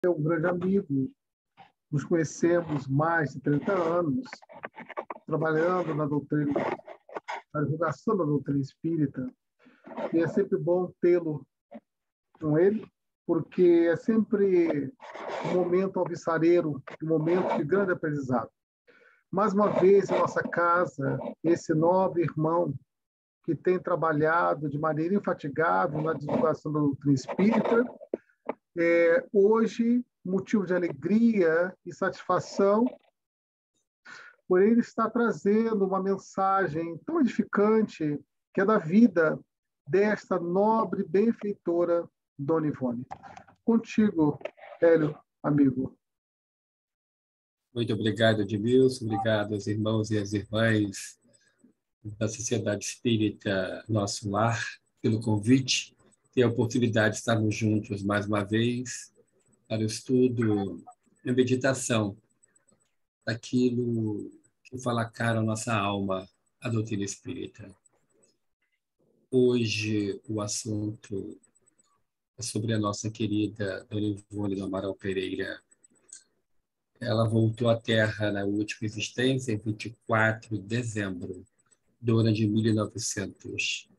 é um grande amigo, nos conhecemos mais de 30 anos, trabalhando na divulgação da doutrina espírita, e é sempre bom tê-lo com ele, porque é sempre um momento alvissareiro, um momento de grande aprendizado. Mais uma vez, em nossa casa, esse nobre irmão que tem trabalhado de maneira infatigável na divulgação da doutrina espírita, hoje, motivo de alegria e satisfação, por ele estar trazendo uma mensagem tão edificante, que é da vida desta nobre benfeitora Dona Ivone. Contigo, Hélio, amigo. Muito obrigado, Edmilson. Obrigado aos irmãos e às irmãs da Sociedade Espírita Nosso Lar pelo convite e a oportunidade de estarmos juntos mais uma vez para o estudo e meditação daquilo que fala cara à nossa alma, a doutrina espírita. Hoje o assunto é sobre a nossa querida Dona Ivone do Amaral Pereira. Ela voltou à Terra na última existência, em 24 de dezembro do ano de 1900,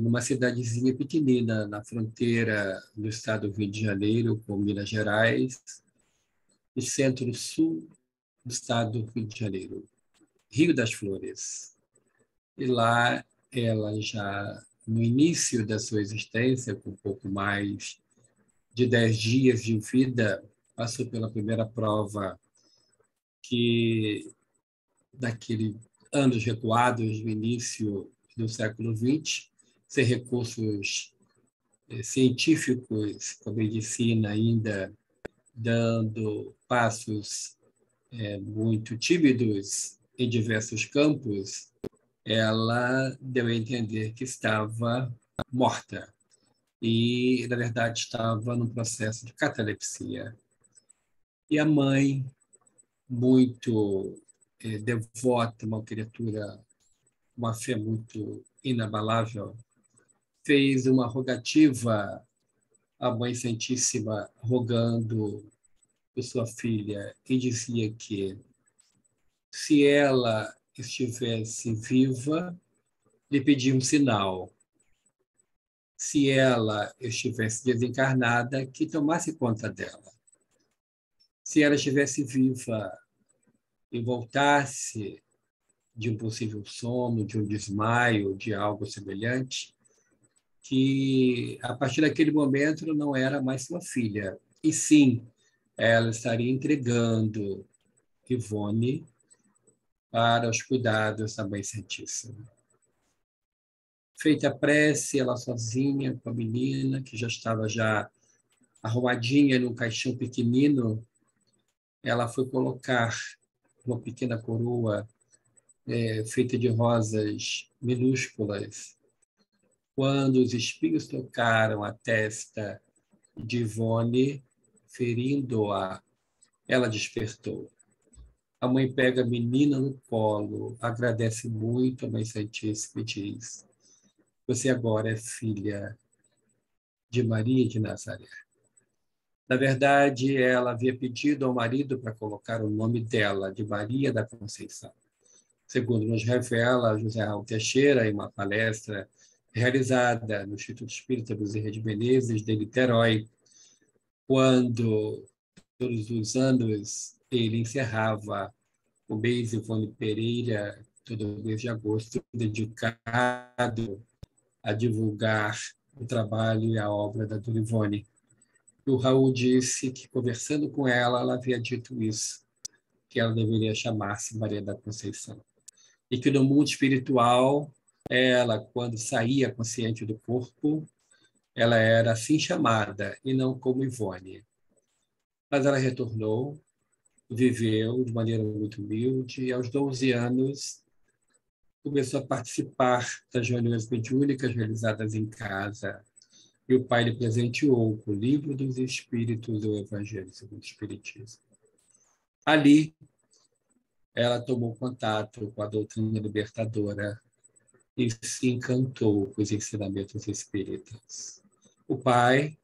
numa cidadezinha pequenina, na fronteira do estado do Rio de Janeiro com Minas Gerais, e centro-sul do estado do Rio de Janeiro, Rio das Flores. E lá ela já, no início da sua existência, com um pouco mais de 10 dias de vida, passou pela primeira prova que, daquele anos recuados, no início do século XX, sem recursos científicos, com a medicina ainda dando passos muito tímidos em diversos campos, ela deu a entender que estava morta e, na verdade, estava num processo de catalepsia. E a mãe, muito devota, uma criatura, uma fé muito inabalável, fez uma rogativa à Mãe Santíssima, rogando por sua filha, e dizia que, se ela estivesse viva, lhe pedia um sinal. Se ela estivesse desencarnada, que tomasse conta dela. Se ela estivesse viva e voltasse de um possível sono, de um desmaio, de algo semelhante, que a partir daquele momento não era mais sua filha, e sim, ela estaria entregando Ivone para os cuidados da Mãe Santíssima. Feita a prece, ela sozinha, com a menina, que já estava arrumadinha num caixão pequenino, ela foi colocar uma pequena coroa feita de rosas minúsculas. Quando os espinhos tocaram a testa de Ivone, ferindo-a, ela despertou. A mãe pega a menina no colo, agradece muito a Mãe Santíssima e diz: você agora é filha de Maria de Nazaré. Na verdade, ela havia pedido ao marido para colocar o nome dela, de Maria da Conceição. Segundo nos revela José Raul Teixeira, em uma palestra realizada no Instituto Espírita Bezerra de Menezes, de Niterói, quando, todos os anos, ele encerrava o mês Ivone Pereira, todo mês de agosto, dedicado a divulgar o trabalho e a obra da Dona Ivone. O Raul disse que, conversando com ela, ela havia dito isso, que ela deveria chamar-se Maria da Conceição. E que no mundo espiritual, ela, quando saía consciente do corpo, ela era assim chamada, e não como Ivone. Mas ela retornou, viveu de maneira muito humilde, e aos 12 anos começou a participar das reuniões mediúnicas realizadas em casa. E o pai lhe presenteou com o Livro dos Espíritos e o Evangelho segundo o Espiritismo. Ali, ela tomou contato com a doutrina libertadora e se encantou com os ensinamentos espíritas. O pai,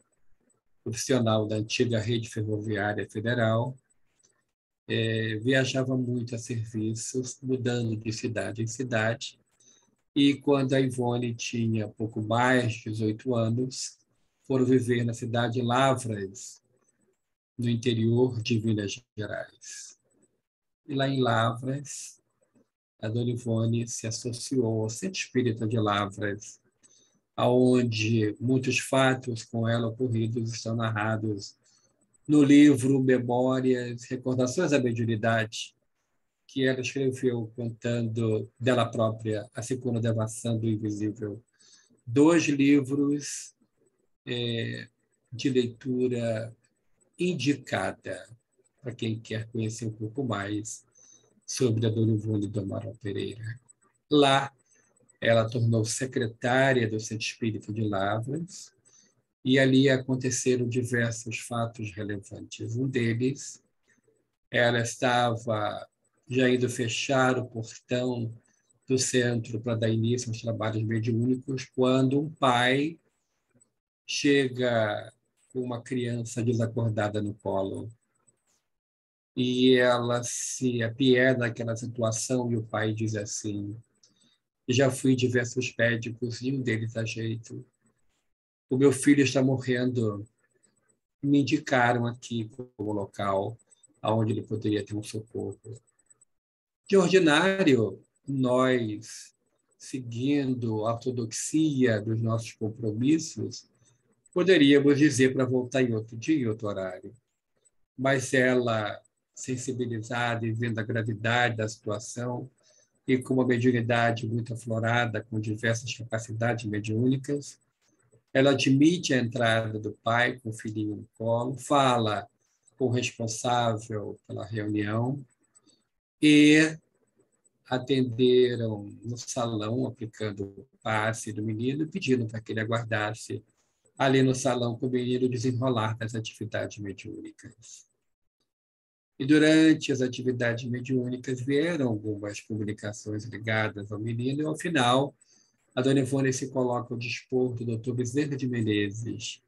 profissional da antiga rede ferroviária federal, viajava muito a serviços, mudando de cidade em cidade. E quando a Ivone tinha pouco mais de 18 anos, foram viver na cidade de Lavras, no interior de Minas Gerais. E lá em Lavras, a Dona Ivone se associou ao Centro Espírita de Lavras, onde muitos fatos com ela ocorridos estão narrados no livro Memórias, Recordações da Mediunidade, que ela escreveu contando dela própria a circunnavegação do invisível. 2 livros de leitura indicada para quem quer conhecer um pouco mais sobre a Dona Ivone do Amaral Pereira. Lá, ela tornou secretária do Centro Espírita de Lavras, e ali aconteceram diversos fatos relevantes. Um deles, ela estava já indo fechar o portão do centro para dar início aos trabalhos mediúnicos, quando um pai chega com uma criança desacordada no colo. E ela se apieda daquela situação e o pai diz assim: já fui em diversos médicos e um deles dá jeito. O meu filho está morrendo. Me indicaram aqui como local onde ele poderia ter um socorro. De ordinário, nós, seguindo a ortodoxia dos nossos compromissos, poderíamos dizer para voltar em outro dia, em outro horário. Mas ela, sensibilizada e vendo a gravidade da situação, e com uma mediunidade muito aflorada, com diversas capacidades mediúnicas, ela admite a entrada do pai com o filhinho no colo, fala com o responsável pela reunião e atenderam no salão, aplicando o passe do menino, pedindo para que ele aguardasse ali no salão com o menino desenrolar das atividades mediúnicas. E durante as atividades mediúnicas vieram algumas comunicações ligadas ao menino, e ao final, a Dona Ivone se coloca ao dispor do Dr. Bezerra de Menezes,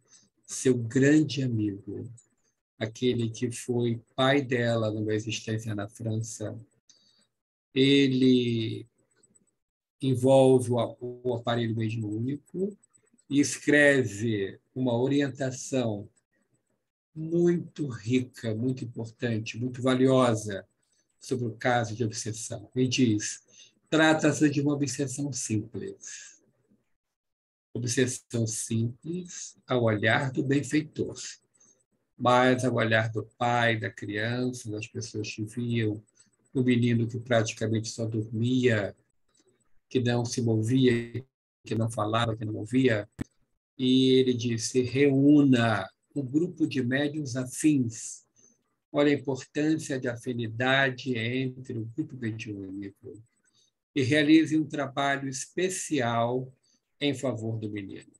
seu grande amigo, aquele que foi pai dela numa existência na França. Ele envolve o aparelho mediúnico e escreve uma orientação muito rica, muito importante, muito valiosa sobre o caso de obsessão. Ele diz: trata-se de uma obsessão simples. Obsessão simples ao olhar do benfeitor, mas ao olhar do pai, da criança, das pessoas que viam, o menino que praticamente só dormia, que não se movia, que não falava, que não movia. E ele disse: reúna um grupo de médiuns afins. Olha a importância de afinidade entre o grupo mediúnico. E realize um trabalho especial em favor do menino.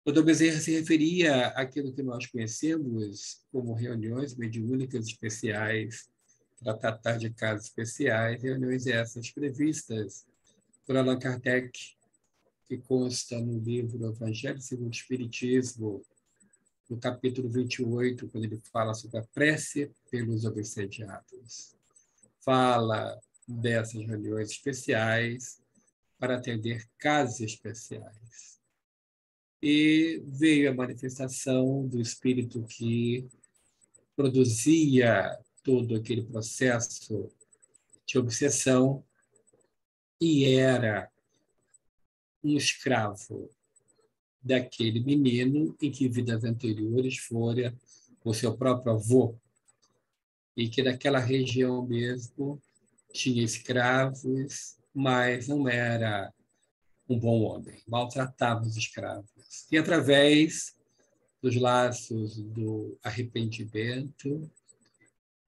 O Dr. Bezerra se referia àquilo que nós conhecemos como reuniões mediúnicas especiais, para tratar de casos especiais, reuniões essas previstas por Allan Kardec, que consta no livro Evangelho segundo o Espiritismo, no capítulo 28, quando ele fala sobre a prece pelos obsediados. Fala dessas reuniões especiais para atender casos especiais. E veio a manifestação do espírito que produzia todo aquele processo de obsessão e era um escravo daquele menino em que vidas anteriores fora o seu próprio avô, e que naquela região mesmo tinha escravos, mas não era um bom homem, maltratava os escravos. E através dos laços do arrependimento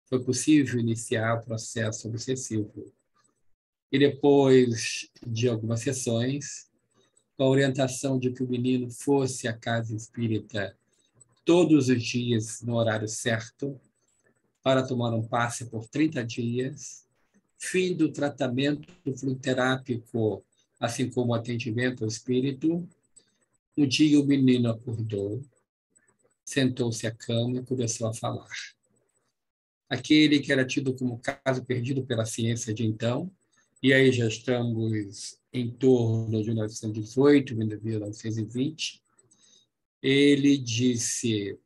foi possível iniciar o processo obsessivo. E depois de algumas sessões, com a orientação de que o menino fosse à casa espírita todos os dias no horário certo, para tomar um passe por 30 dias, fim do tratamento fluterápico, assim como o atendimento ao espírito. Um dia o menino acordou sentou-se à cama e começou a falar. Aquele que era tido como caso perdido pela ciência de então, e aí já estamos em torno de 1918, 1920, ele disse: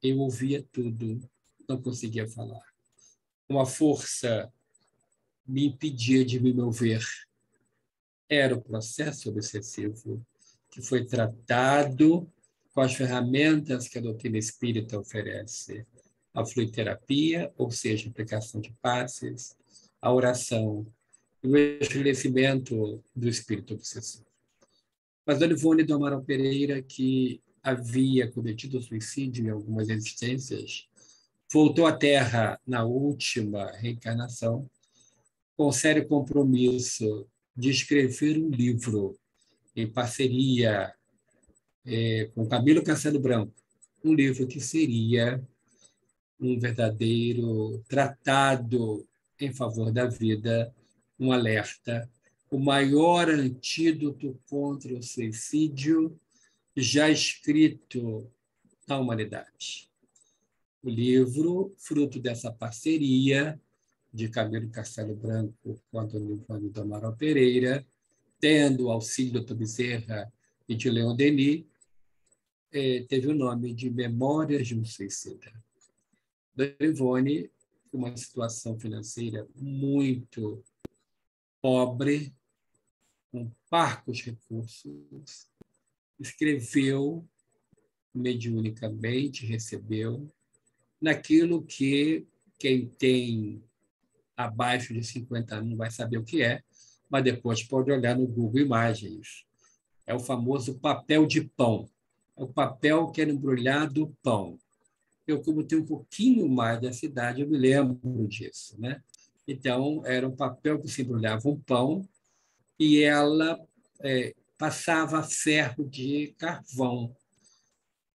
eu ouvia tudo, não conseguia falar. Uma força me impedia de me mover. Era o processo obsessivo que foi tratado com as ferramentas que a doutrina espírita oferece. A fluidoterapia, ou seja, a aplicação de passes, a oração e o esclarecimento do espírito obsessivo. Mas Dona Ivone do Amaral Pereira, que havia cometido suicídio em algumas existências, voltou à Terra na última reencarnação com o sério compromisso de escrever um livro em parceria com Camilo Castelo Branco, um livro que seria um verdadeiro tratado em favor da vida, um alerta, o maior antídoto contra o suicídio já escrito na humanidade. O livro, fruto dessa parceria de Camilo Castelo Branco com Antônio Ivone do Amaral Pereira, tendo o auxílio de Dr. Bezerra e de Leon Denis, teve o nome de Memórias de um Suicida. Dona Ivone, com uma situação financeira muito pobre, com parcos recursos, escreveu mediunicamente, recebeu, naquilo que quem tem abaixo de 50 anos não vai saber o que é, mas depois pode olhar no Google Imagens. É o famoso papel de pão. É o papel que era embrulhado pão. Eu, como tenho um pouquinho mais da cidade, eu me lembro disso, né? Então, era um papel que se embrulhava um pão e ela passava ferro de carvão,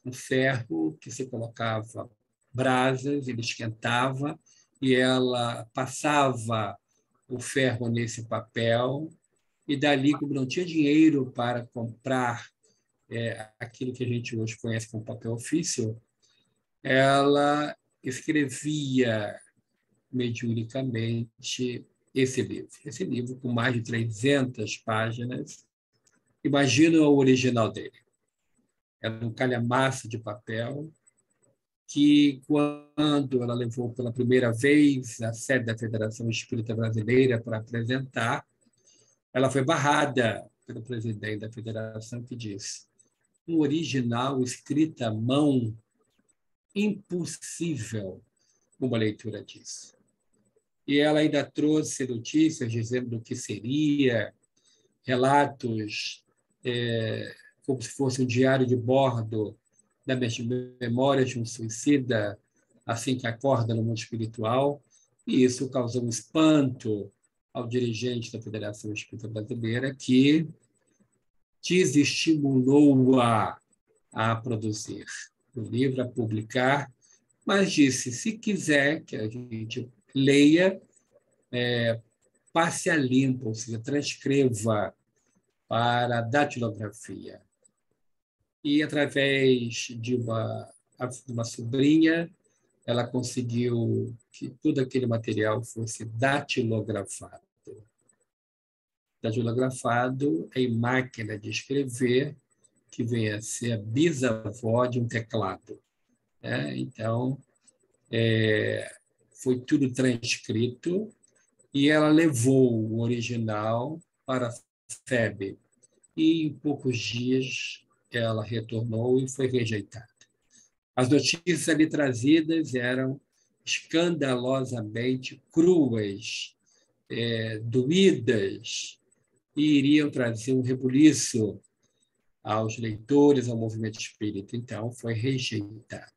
um ferro que se colocava brasas, ele esquentava e ela passava o ferro nesse papel e dali, como não tinha dinheiro para comprar aquilo que a gente hoje conhece como papel ofício, ela escrevia mediunicamente esse livro. Esse livro, com mais de 300 páginas, imagina o original dele. Era um calhamaço de papel que, quando ela levou pela primeira vez a sede da Federação Espírita Brasileira para apresentar, ela foi barrada pelo presidente da federação, que disse: um original escrito à mão, impossível uma leitura disso. E ela ainda trouxe notícias dizendo do que seria, relatos como se fosse um diário de bordo da memória de um suicida assim que acorda no mundo espiritual, e isso causou um espanto ao dirigente da Federação Espírita Brasileira, que desestimulou-a a produzir o livro, a publicar, mas disse: se quiser que a gente leia, passe a limpo, ou seja, transcreva para a datilografia. E, através de uma sobrinha, ela conseguiu que todo aquele material fosse datilografado. Datilografado em máquina de escrever, que vem a ser a bisavó de um teclado. Então, foi tudo transcrito e ela levou o original para a FEB. E, em poucos dias, ela retornou e foi rejeitada. As notícias ali trazidas eram escandalosamente cruas, doídas, e iriam trazer um rebuliço aos leitores, ao movimento espírita. Então, foi rejeitado.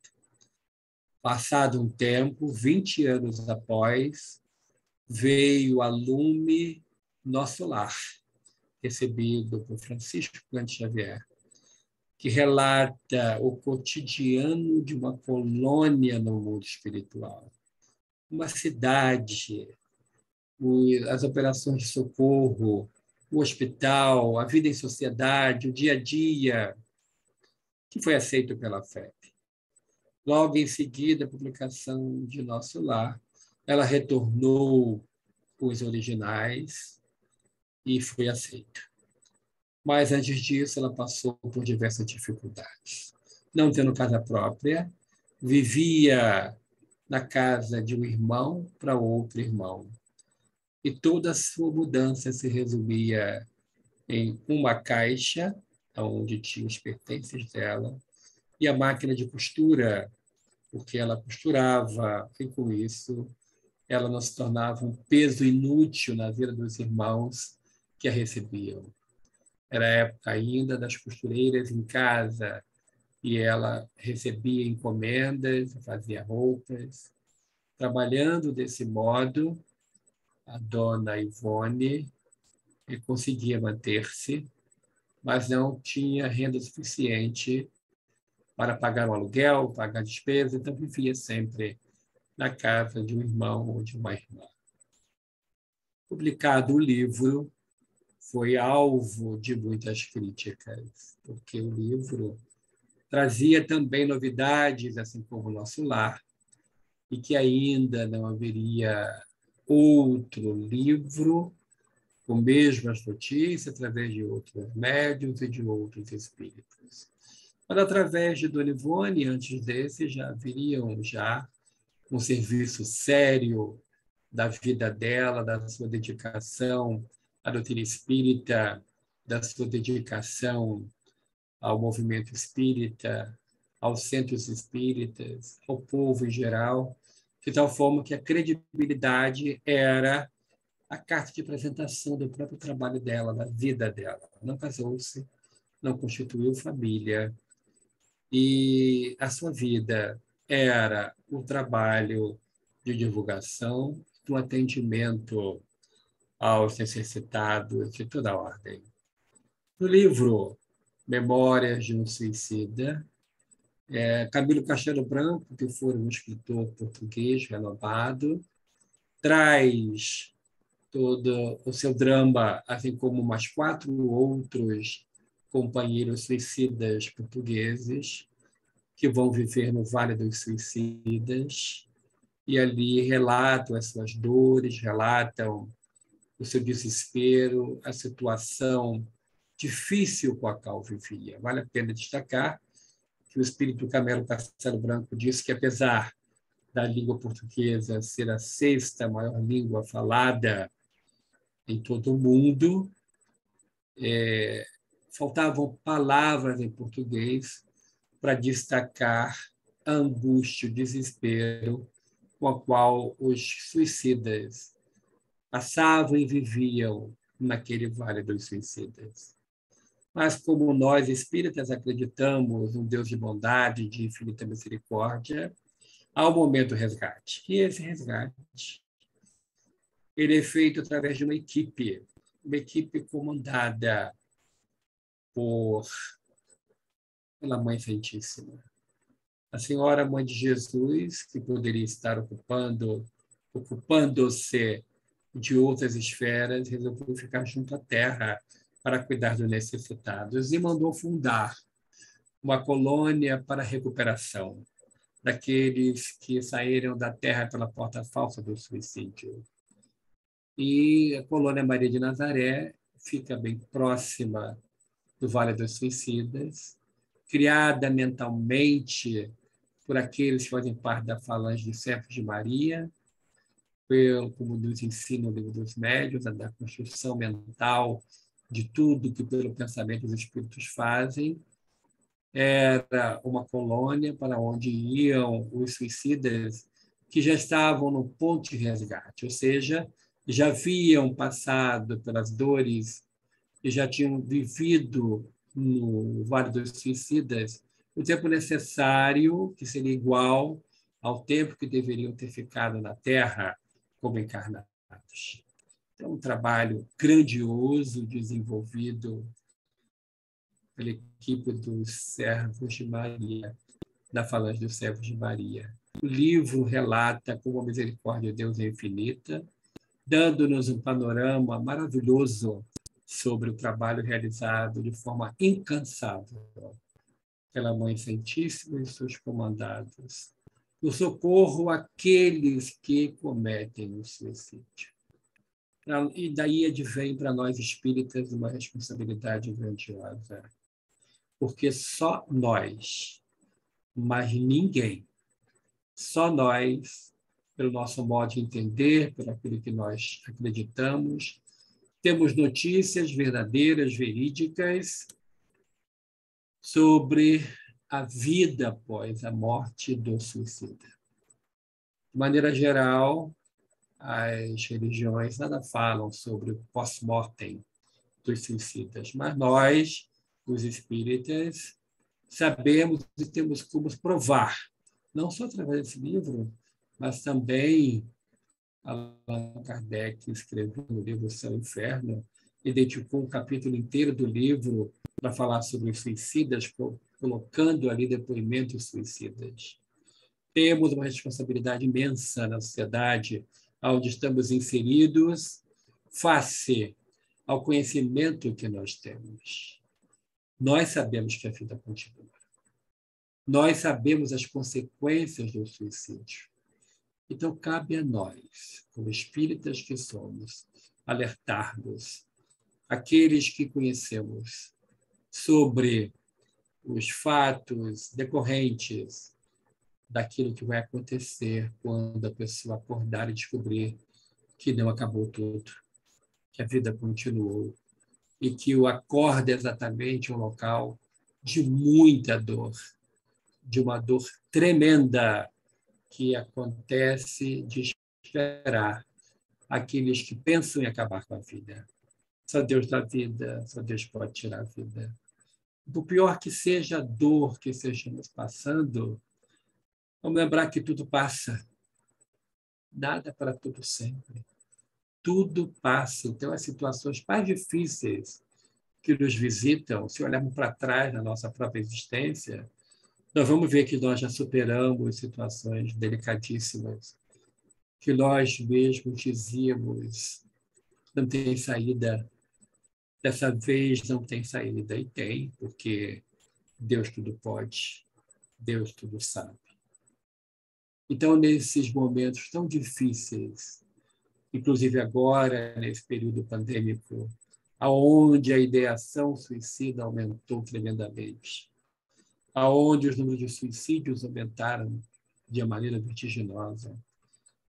Passado um tempo, 20 anos após, veio a lume Nosso Lar, recebido por Francisco Cândido Xavier, que relata o cotidiano de uma colônia no mundo espiritual, uma cidade, as operações de socorro, o hospital, a vida em sociedade, o dia a dia, que foi aceito pela FEB. Logo em seguida, a publicação de Nosso Lar, ela retornou os originais e foi aceita. Mas, antes disso, ela passou por diversas dificuldades. Não tendo casa própria, vivia na casa de um irmão para outro irmão. E toda a sua mudança se resumia em uma caixa, onde tinha os pertences dela, e a máquina de costura, porque ela costurava, e com isso ela não se tornava um peso inútil na vida dos irmãos que a recebiam. Era a época ainda das costureiras em casa, e ela recebia encomendas, fazia roupas. Trabalhando desse modo, a dona Ivone conseguia manter-se, mas não tinha renda suficiente para pagar o aluguel, pagar despesas, então vivia sempre na casa de um irmão ou de uma irmã. Publicado o livro, foi alvo de muitas críticas, porque o livro trazia também novidades, assim como o Nosso Lar, e que ainda não haveria outro livro com mesmas notícias através de outros médiuns e de outros espíritos. Mas através de Dona Ivone, antes desse, já haveriam um serviço sério da vida dela, da sua dedicação à doutrina espírita, da sua dedicação ao movimento espírita, aos centros espíritas, ao povo em geral, de tal forma que a credibilidade era a carta de apresentação do próprio trabalho dela, da vida dela. Não casou-se, não constituiu família, e a sua vida era o trabalho de divulgação, do atendimento aos necessitados de toda a ordem. No livro Memórias de um Suicida, Camilo Castelo Branco, que foi um escritor português renomado, traz todo o seu drama, assim como mais 4 outros companheiros suicidas portugueses que vão viver no Vale dos Suicidas, e ali relatam as suas dores, relatam o seu desespero, a situação difícil com a qual vivia. Vale a pena destacar que o espírito Camilo Castelo Branco disse que, apesar da língua portuguesa ser a 6ª maior língua falada em todo o mundo, faltavam palavras em português para destacar a angústia, o desespero com a qual os suicidas passavam e viviam naquele Vale dos Suicidas. Mas, como nós espíritas acreditamos num Deus de bondade, de infinita misericórdia, há um momento do resgate. E esse resgate ele é feito através de uma equipe comandada pela Mãe Santíssima. A Senhora Mãe de Jesus, que poderia estar ocupando-se de outras esferas, resolveu ficar junto à Terra para cuidar dos necessitados e mandou fundar uma colônia para a recuperação daqueles que saíram da Terra pela porta falsa do suicídio. E a colônia Maria de Nazaré fica bem próxima do Vale dos Suicidas, criada mentalmente por aqueles que fazem parte da falange dos servos de Maria, como nos ensina o Livro dos Médiuns, da construção mental de tudo que pelo pensamento os espíritos fazem. Era uma colônia para onde iam os suicidas que já estavam no ponto de resgate, ou seja, já haviam passado pelas dores e já tinham vivido no Vale dos Suicidas o tempo necessário, que seria igual ao tempo que deveriam ter ficado na Terra como encarnados. É um trabalho grandioso desenvolvido pela equipe dos Servos de Maria, da Falange dos Servos de Maria. O livro relata como a misericórdia de Deus é infinita, dando-nos um panorama maravilhoso sobre o trabalho realizado de forma incansável pela Mãe Santíssima e seus comandados, no socorro àqueles que cometem o suicídio. E daí advém para nós espíritas uma responsabilidade grandiosa, porque só nós, mas ninguém, só nós, pelo nosso modo de entender, por aquilo que nós acreditamos, temos notícias verdadeiras, verídicas, sobre a vida após a morte do suicida. De maneira geral, as religiões nada falam sobre o pós-mortem dos suicidas, mas nós, os espíritas, sabemos e temos como provar, não só através desse livro, mas também Allan Kardec escreveu no livro Céu e Inferno e dedicou um capítulo inteiro do livro para falar sobre os suicidas, colocando ali depoimentos suicidas. Temos uma responsabilidade imensa na sociedade onde estamos inseridos, face ao conhecimento que nós temos. Nós sabemos que a vida continua. Nós sabemos as consequências do suicídio. Então, cabe a nós, como espíritas que somos, alertarmos aqueles que conhecemos sobre os fatos decorrentes daquilo que vai acontecer quando a pessoa acordar e descobrir que não acabou tudo, que a vida continuou e que o acorda exatamente um local de muita dor, de uma dor tremenda que acontece de esperar aqueles que pensam em acabar com a vida. Só Deus dá vida, só Deus pode tirar a vida. Por pior que seja a dor que estejamos passando, vamos lembrar que tudo passa. Nada para tudo sempre. Tudo passa. Então, as situações mais difíceis que nos visitam, se olharmos para trás na nossa própria existência, nós vamos ver que nós já superamos situações delicadíssimas, que nós mesmos dizíamos, não tem saída, dessa vez não tem saída, e tem, porque Deus tudo pode, Deus tudo sabe. Então, nesses momentos tão difíceis, inclusive agora, nesse período pandêmico, aonde a ideação suicida aumentou tremendamente, aonde os números de suicídios aumentaram de uma maneira vertiginosa,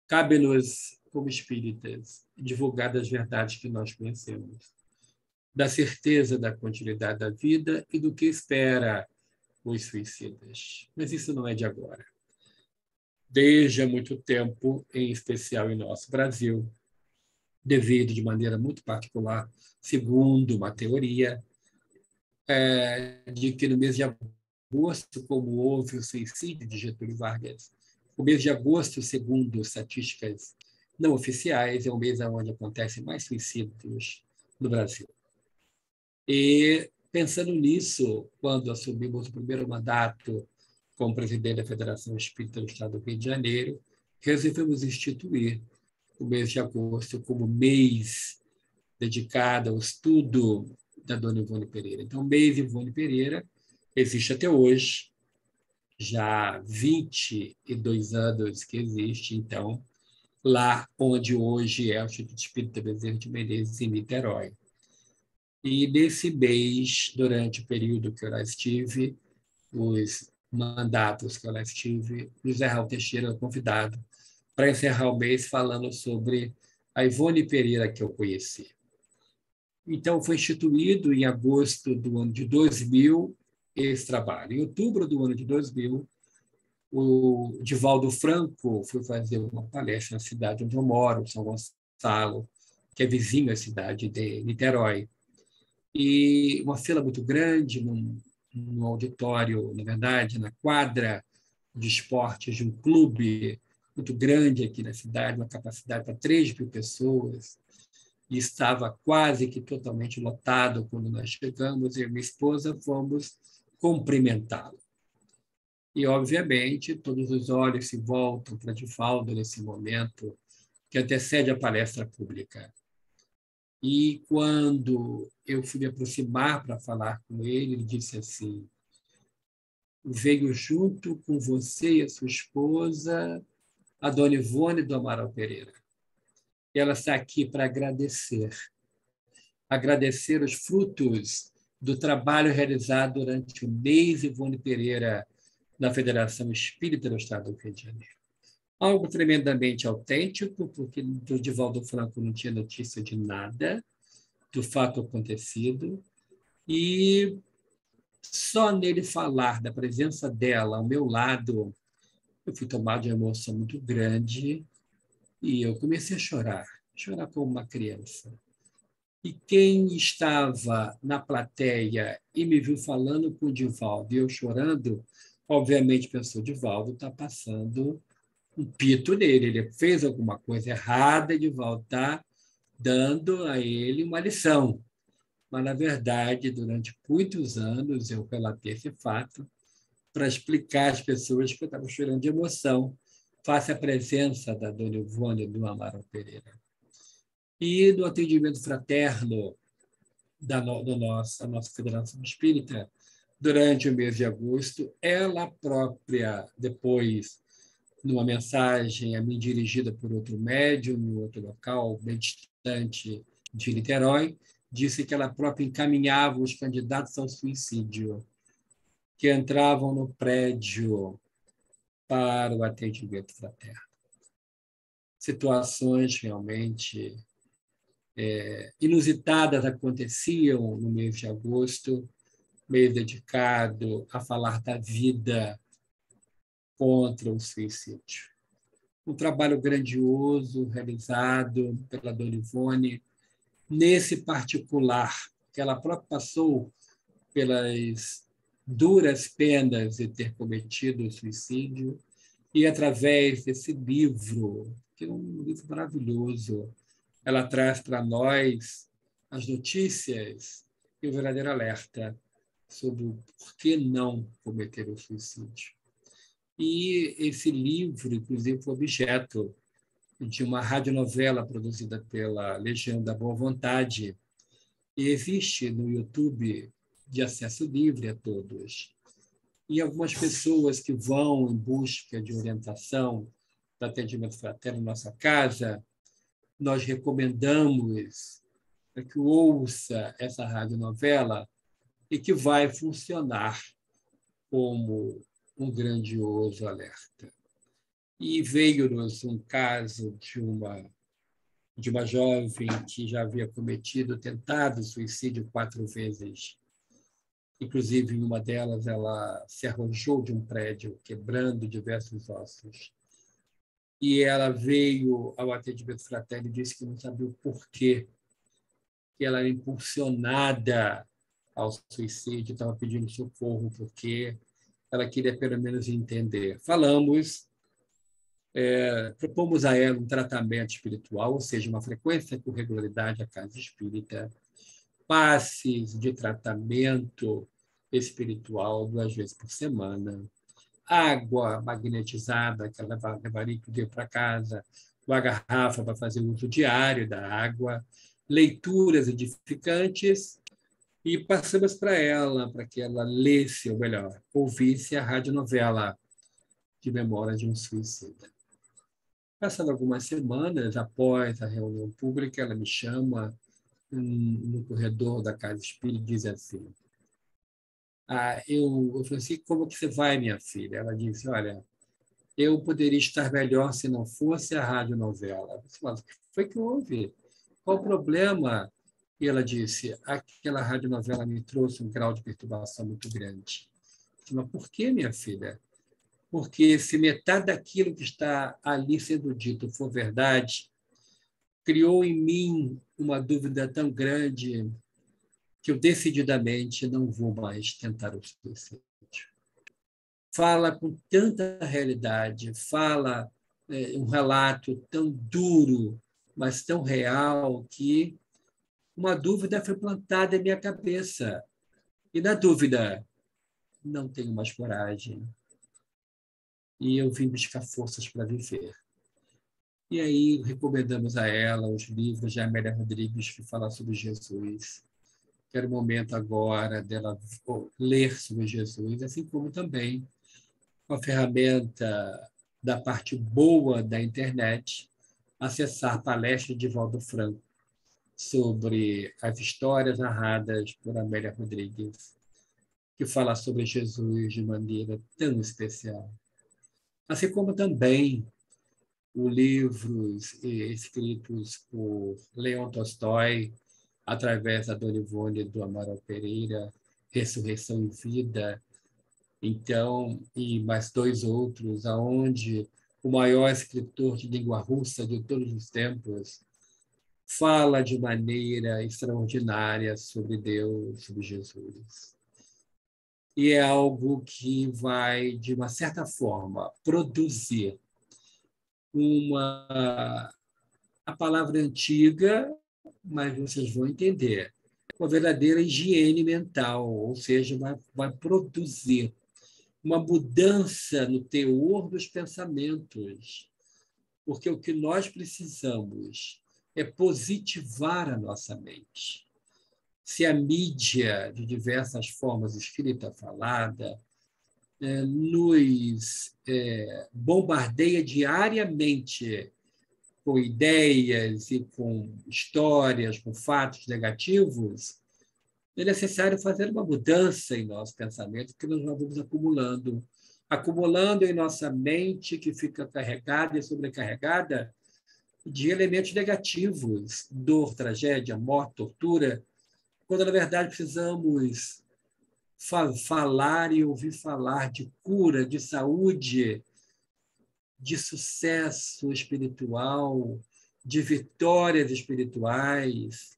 cabe-nos, como espíritas, divulgar as verdades que nós conhecemos, da certeza da continuidade da vida e do que espera os suicidas. Mas isso não é de agora. Desde há muito tempo, em especial em nosso Brasil, devido de maneira muito particular, segundo uma teoria, de que no mês de agosto, como houve o suicídio de Getúlio Vargas, o mês de agosto, segundo estatísticas não oficiais, é o mês onde acontecem mais suicídios no Brasil. E, pensando nisso, quando assumimos o primeiro mandato como presidente da Federação Espírita do Estado do Rio de Janeiro, resolvemos instituir o mês de agosto como mês dedicado ao estudo da Dona Ivone Pereira. Então, o mês Ivone Pereira existe até hoje, já há 22 anos que existe, então, lá onde hoje é o Instituto Espírita Bezerra de Menezes, em Niterói. E nesse mês, durante o período que eu lá estive, os mandatos que eu lá estive, José Raul Teixeira é convidado para encerrar o mês falando sobre a Ivone Pereira que eu conheci. Então, foi instituído em agosto do ano de 2000 esse trabalho. Em outubro do ano de 2000, o Divaldo Franco foi fazer uma palestra na cidade onde eu moro, São Gonçalo, que é vizinho à cidade de Niterói. E uma fila muito grande, num auditório, na verdade, na quadra de esportes de um clube muito grande aqui na cidade, uma capacidade para 3.000 pessoas, e estava quase que totalmente lotado quando nós chegamos, eu e minha esposa fomos cumprimentá-lo. E, obviamente, todos os olhos se voltam para Divaldo nesse momento que antecede a palestra pública. E, quando eu fui me aproximar para falar com ele, ele disse assim: veio junto com você e a sua esposa, a Dona Ivone do Amaral Pereira. E ela está aqui para agradecer os frutos do trabalho realizado durante o mês Ivone Pereira na Federação Espírita do Estado do Rio de Janeiro. Algo tremendamente autêntico, porque do Divaldo Franco não tinha notícia de nada do fato acontecido, e só nele falar da presença dela ao meu lado, eu fui tomado de uma emoção muito grande e eu comecei a chorar como uma criança. E quem estava na plateia e me viu falando com o Divaldo e eu chorando, obviamente pensou, Divaldo está passando um pito nele, ele fez alguma coisa errada, Divaldo está dando a ele uma lição. Mas, na verdade, durante muitos anos, eu relatei esse fato para explicar às pessoas que eu estava chorando de emoção face à presença da Dona Ivone do Amaral Pereira. E do atendimento fraterno da nossa Federação Espírita, durante o mês de agosto, ela própria, depois, numa mensagem a mim dirigida por outro médium, em outro local, bem distante de Niterói, disse que ela própria encaminhava os candidatos ao suicídio que entravam no prédio para o atendimento fraterno. Situações realmente inusitadas aconteciam no mês de agosto, mês dedicado a falar da vida contra o suicídio. Um trabalho grandioso realizado pela Dona Ivone, nesse particular, que ela própria passou pelas duras penas de ter cometido o suicídio, e através desse livro, que é um livro maravilhoso, ela traz para nós as notícias e o verdadeiro alerta sobre o por que não cometer o suicídio. E esse livro, inclusive, foi objeto de uma radionovela produzida pela Legião da Boa Vontade, e existe no YouTube de acesso livre a todos. E algumas pessoas que vão em busca de orientação para atendimento fraterno na nossa casa, nós recomendamos que ouça essa radionovela e que vai funcionar como um grandioso alerta. E veio-nos um caso de uma jovem que já havia tentado suicídio 4 vezes. Inclusive, em uma delas, ela se arrojou de um prédio, quebrando diversos ossos. E ela veio ao atendimento fraterno e disse que não sabia o porquê, que ela era impulsionada ao suicídio, estava pedindo socorro, porque ela queria, pelo menos, entender. Propomos a ela um tratamento espiritual, ou seja, uma frequência com regularidade à casa espírita, passes de tratamento espiritual 2 vezes por semana, água magnetizada, que ela levaria para casa, uma garrafa para fazer uso diário da água, leituras edificantes, e passamos para ela, para que ela lesse, ou melhor, ouvisse a radionovela de Memória de um Suicida. Passando algumas semanas após a reunião pública, ela me chama no corredor da Casa Espírita e diz assim, eu falei assim, como que você vai, minha filha? Ela disse, olha, eu poderia estar melhor se não fosse a radionovela. Eu falei, o que foi que houve? Qual o problema? E ela disse, aquela radionovela me trouxe um grau de perturbação muito grande. Eu falei, mas por que, minha filha? Porque se metade daquilo que está ali sendo dito for verdade, criou em mim uma dúvida tão grande que eu decididamente não vou mais tentar o suicídio. Fala com tanta realidade, fala um relato tão duro, mas tão real, que uma dúvida foi plantada em minha cabeça. E na dúvida, não tenho mais coragem. E eu vim buscar forças para viver. E aí recomendamos a ela os livros de Amélia Rodrigues, que falam sobre Jesus, que era o momento agora dela ler sobre Jesus, assim como também uma ferramenta da parte boa da internet, acessar palestras de Valdo Franco sobre as histórias narradas por Amélia Rodrigues, que fala sobre Jesus de maneira tão especial. Assim como também os livros escritos por Leon Tolstói, através da Dona Ivone do Amaral Pereira, Ressurreição e Vida, então, e mais dois outros, aonde o maior escritor de língua russa de todos os tempos fala de maneira extraordinária sobre Deus, sobre Jesus. E é algo que vai, de uma certa forma, produzir a palavra antiga, mas vocês vão entender, uma verdadeira higiene mental, ou seja, vai produzir uma mudança no teor dos pensamentos, porque o que nós precisamos é positivar a nossa mente. Se a mídia, de diversas formas, escrita, falada, nos bombardeia diariamente com ideias e com histórias, com fatos negativos, é necessário fazer uma mudança em nosso pensamento, que nós vamos acumulando em nossa mente, que fica carregada e sobrecarregada de elementos negativos, dor, tragédia, morte, tortura, quando, na verdade, precisamos falar e ouvir falar de cura, de saúde, de sucesso espiritual, de vitórias espirituais,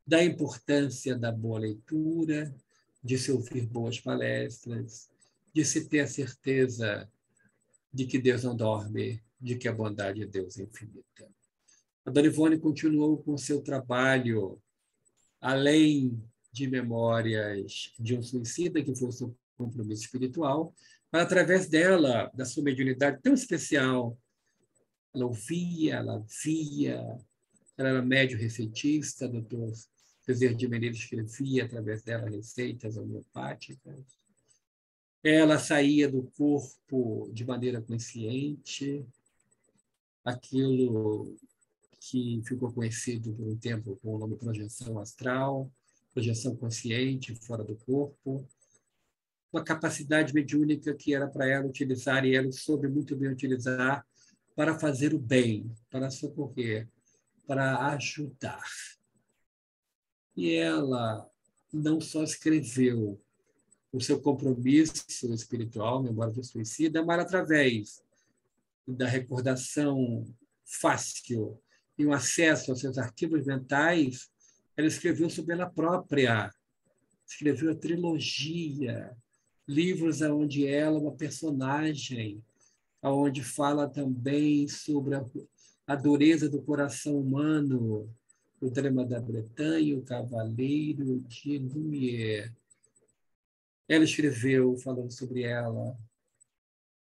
da importância da boa leitura, de se ouvir boas palestras, de se ter a certeza de que Deus não dorme, de que a bondade de Deus é infinita. A Dona Ivone continuou com seu trabalho, além de Memórias de um Suicida, que foi o seu compromisso espiritual, mas através dela, da sua mediunidade tão especial, ela ouvia, ela via, ela era médio receitista, doutor Bezerra de Menezes escrevia através dela receitas homeopáticas. Ela saía do corpo de maneira consciente, aquilo que ficou conhecido por um tempo com o nome projeção astral, projeção consciente fora do corpo, uma capacidade mediúnica que era para ela utilizar, e ela soube muito bem utilizar, para fazer o bem, para socorrer, para ajudar. E ela não só escreveu o seu compromisso espiritual, Memória do Suicida, mas através da recordação fácil e um acesso aos seus arquivos mentais, ela escreveu sobre ela própria, escreveu a trilogia, livros onde ela é uma personagem, onde fala também sobre a dureza do coração humano, o drama da Bretanha, o Cavaleiro de Lumière. Ela escreveu falando sobre ela,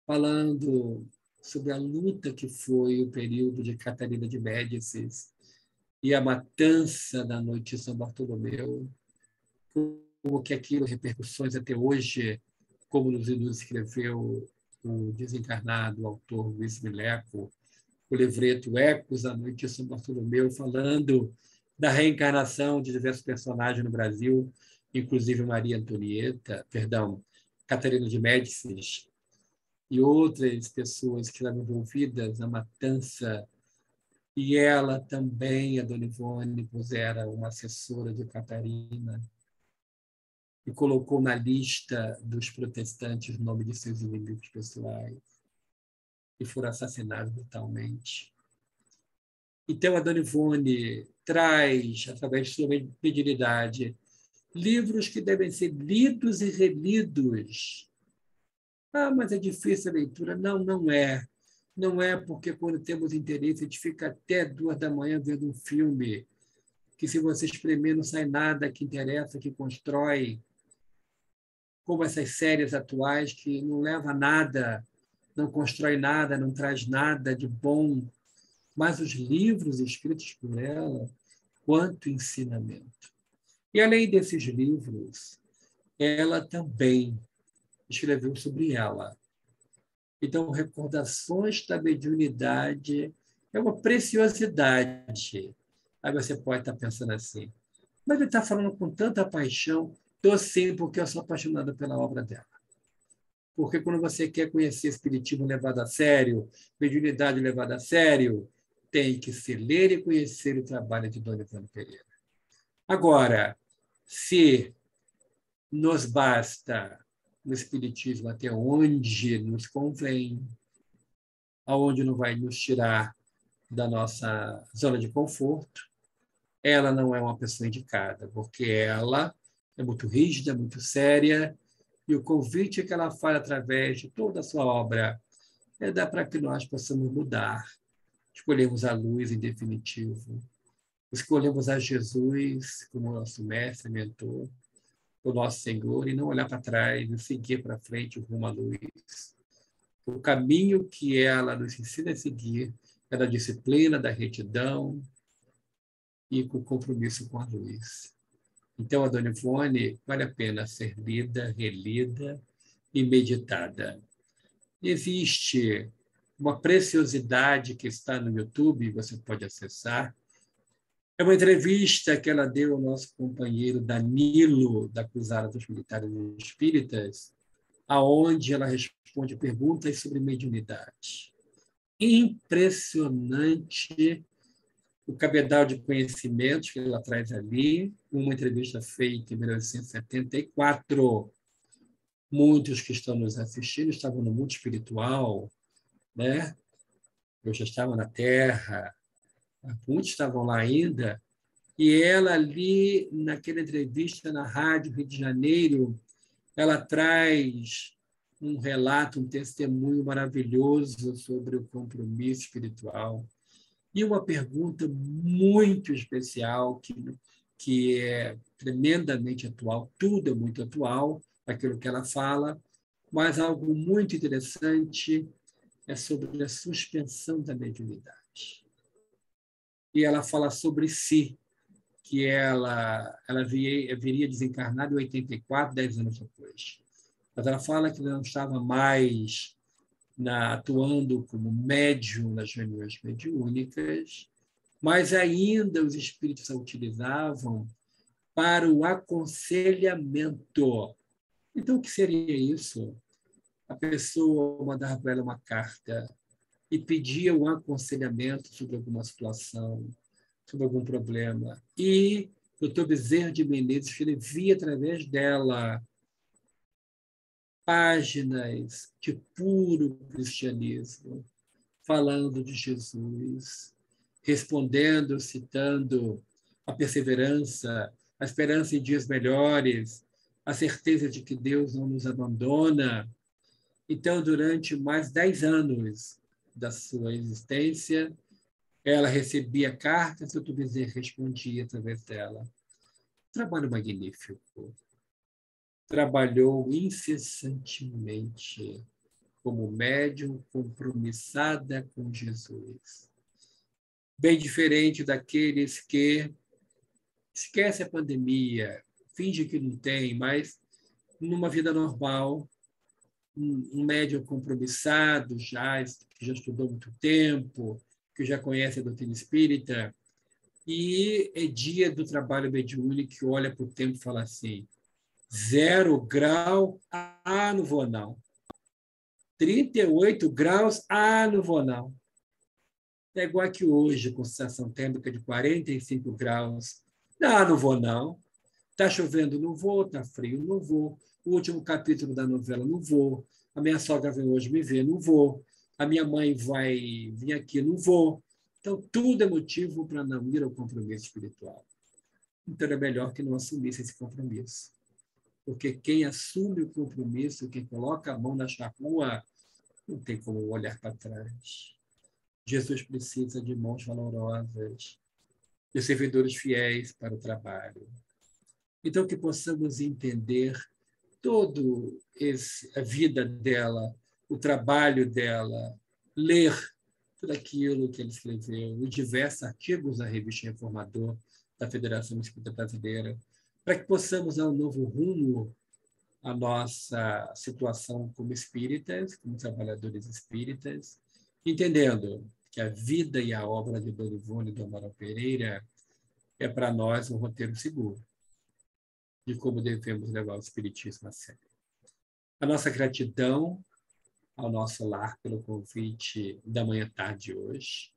falando sobre a luta que foi o período de Catarina de Médicis e a matança da noite de São Bartolomeu, como que aquilo repercussões até hoje, como nos escreveu o desencarnado autor Luiz Mileco, o livreto Ecos da Noite de São Bartolomeu, falando da reencarnação de diversos personagens no Brasil, inclusive Maria Antonieta, Catarina de Médicis, e outras pessoas que estavam envolvidas na matança. E ela também, a Dona Ivone, pois era uma assessora de Catarina, e colocou na lista dos protestantes o nome de seus inimigos pessoais, e foram assassinados brutalmente. Então, a Dona Ivone traz, através de sua mediunidade, livros que devem ser lidos e relidos. Ah, mas é difícil a leitura. Não, não é. Não é porque, quando temos interesse, a gente fica até 2 da manhã vendo um filme que, se você espremer, não sai nada que interessa, que constrói, como essas séries atuais que não leva a nada, não constrói nada, não traz nada de bom. Mas os livros escritos por ela, quanto ensinamento. E, além desses livros, ela também escreveu sobre ela. Então, Recordações da Mediunidade é uma preciosidade. Aí você pode estar pensando assim, mas ele está falando com tanta paixão. Estou sim, porque eu sou apaixonada pela obra dela. Porque quando você quer conhecer espiritismo levado a sério, mediunidade levada a sério, tem que se ler e conhecer o trabalho de Dona Ivone Pereira. Agora, se nos basta no espiritismo até onde nos convém, aonde não vai nos tirar da nossa zona de conforto, ela não é uma pessoa indicada, porque ela é muito rígida, muito séria, e o convite que ela faz através de toda a sua obra é dar para que nós possamos mudar, escolhemos a luz em definitivo, escolhemos a Jesus como nosso mestre, mentor, o nosso Senhor, e não olhar para trás, e seguir para frente rumo à luz. O caminho que ela nos ensina a seguir é da disciplina, da retidão e com compromisso com a luz. Então, a Dona Ivone vale a pena ser lida, relida e meditada. Existe uma preciosidade que está no YouTube, você pode acessar. É uma entrevista que ela deu ao nosso companheiro Danilo, da Cruzada dos Militares Espíritas, aonde ela responde perguntas sobre mediunidade. Impressionante o cabedal de conhecimentos que ela traz ali, uma entrevista feita em 1974. Muitos que estão nos assistindo estavam no mundo espiritual, né? Eu já estava na Terra, muitos estavam lá ainda, e ela ali, naquela entrevista na Rádio Rio de Janeiro, ela traz um relato, um testemunho maravilhoso sobre o compromisso espiritual. E uma pergunta muito especial, que é tremendamente atual, tudo é muito atual, aquilo que ela fala, mas algo muito interessante é sobre a suspensão da mediunidade. E ela fala sobre si, que ela viria desencarnada em 84, 10 anos depois. Mas ela fala que não estava mais atuando como médium nas reuniões mediúnicas, mas ainda os espíritos a utilizavam para o aconselhamento. Então, o que seria isso? A pessoa mandava para ela uma carta e pedia um aconselhamento sobre alguma situação, sobre algum problema. E o Dr. Bezerra de Menezes escrevia através dela páginas de puro cristianismo, falando de Jesus, respondendo, citando a perseverança, a esperança em dias melhores, a certeza de que Deus não nos abandona. Então, durante mais 10 anos da sua existência, ela recebia cartas e o Bezerra respondia através dela. Trabalho magnífico. Trabalhou incessantemente como médium compromissada com Jesus. Bem diferente daqueles que esquecem a pandemia, fingem que não tem, mas numa vida normal, um médium compromissado, que já estudou muito tempo, que já conhece a doutrina espírita, e é dia do trabalho mediúnico que olha para o tempo e fala assim, 0 grau, não vou não. 38 graus, não vou não. É igual aqui hoje, com sensação térmica de 45 graus. Não vou não. Está chovendo, não vou. Está frio, não vou. O último capítulo da novela, não vou. A minha sogra vem hoje me ver, não vou. A minha mãe vai vir aqui, não vou. Então, tudo é motivo para não ir ao compromisso espiritual. Então, é melhor que não assumisse esse compromisso. Porque quem assume o compromisso, quem coloca a mão na charrua, não tem como olhar para trás. Jesus precisa de mãos valorosas, de servidores fiéis para o trabalho. Então, que possamos entender todo a vida dela, o trabalho dela, ler tudo aquilo que ele escreveu, os diversos artigos da revista Reformador da Federação Espírita Brasileira, para que possamos dar um novo rumo à nossa situação como espíritas, como trabalhadores espíritas, entendendo que a vida e a obra de Dona Ivone e do Amaral Pereira é para nós um roteiro seguro de como devemos levar o espiritismo a sério. A nossa gratidão ao nosso lar pelo convite da manhã-tarde de hoje,